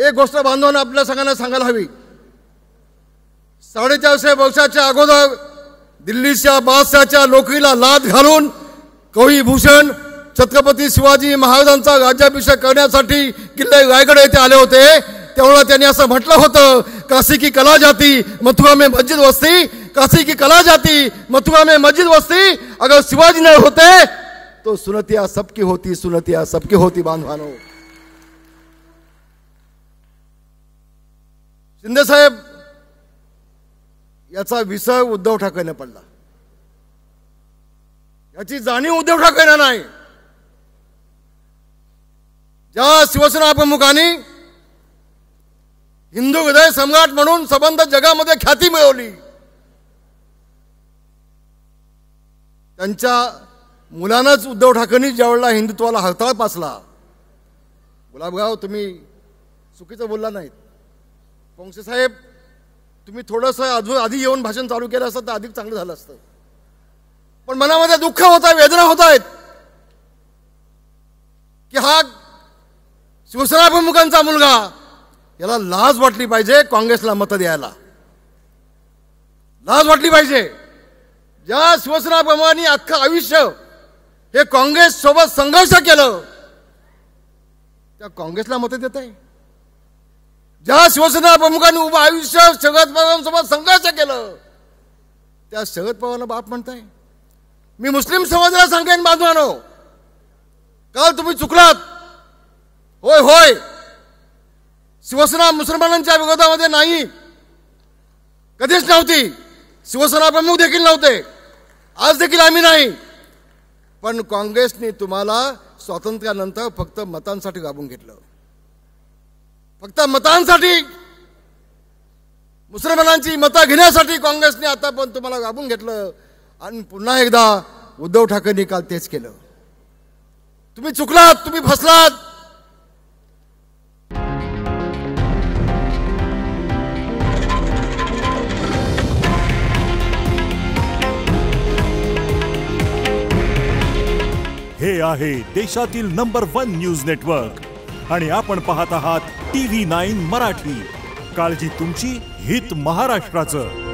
एक गोष्ट बांधवांना आपल्या सगळ्यांना सांगायला हवी. 450 वर्षाच्या अगोदर दिल्लीच्या बादशाहच्या नोकरीला लाथ घालून कविभूषण छत्रपती शिवाजी महाराजांचा राज्याभिषेक करण्यासाठी किल्ले रायगड येथे आले होते. तेव्हा त्यांनी असं म्हटलं होतं, काशी की कला जाती मथुरा में मस्जिद वस्ती, काशी की कला जाती मथुरा में मस्जिद वस्ती. अगर शिवाजी नहीं होते तो सुनतिया सबकी होती, सुनतिया सबकी होती. बांधवानो, शिंदे साहेब याचा विसर उद्धव ठाकरेंना पडला. याची जाणीव उद्धव ठाकरेंना नाही. ज्या शिवसेना प्रमुखांनी हिंदू हृदय सम्राट म्हणून संबंध जगामध्ये ख्याती मिळवली, त्यांच्या मुलांनाच उद्धव ठाकरेंनी ज्यावेळेला हिंदुत्वाला हरताळ पासला. गुलाबराव, तुम्ही चुकीचं बोलला नाहीत. कोंगसे साहेब, तुम्ही थोडंसं आधी येऊन भाषण चालू केलं असतं तर अधिक चांगलं झालं असतं. पण मनामध्ये दुःख होत आहे, वेदना होत आहेत की हा शिवसेना प्रमुखांचा मुलगा, याला लाज वाटली पाहिजे काँग्रेसला मत द्यायला. लाज वाटली पाहिजे. ज्या शिवसेना प्रमुखांनी अख्खं आयुष्य हे काँग्रेस सोबत संघर्ष केलं, त्या काँग्रेसला मत देत आहे. ज्या शिवसेना प्रमुखांनी उभं आयुष्य शरद पवारांसोबत संघर्ष केलं, त्या शरद पवारांना बाप म्हणताय. मी मुस्लिम समाजाला सांगेन, बांधवानो, काल तुम्ही चुकलात. होय होय, शिवसेना मुसलमानांच्या विरोधामध्ये नाही, कधीच नव्हती. शिवसेना प्रमुख देखील नव्हते, आज देखील आम्ही नाही. पण काँग्रेसने तुम्हाला स्वातंत्र्यानंतर फक्त मतांसाठी गाबून घेतलं. फक्त मतांसाठी, मुसलमानांची मतं घेण्यासाठी काँग्रेसने आता पण तुम्हाला गाबून घेतलं. आणि पुन्हा एकदा उद्धव ठाकरेंनी काल तेच केलं. तुम्ही चुकलात, तुम्ही फसलात. हे आहे देशातील नंबर 1 न्यूज नेटवर्क आणि आपण पाहत आहात TV9 मराठी. काळजी तुमची, हित महाराष्ट्राचं.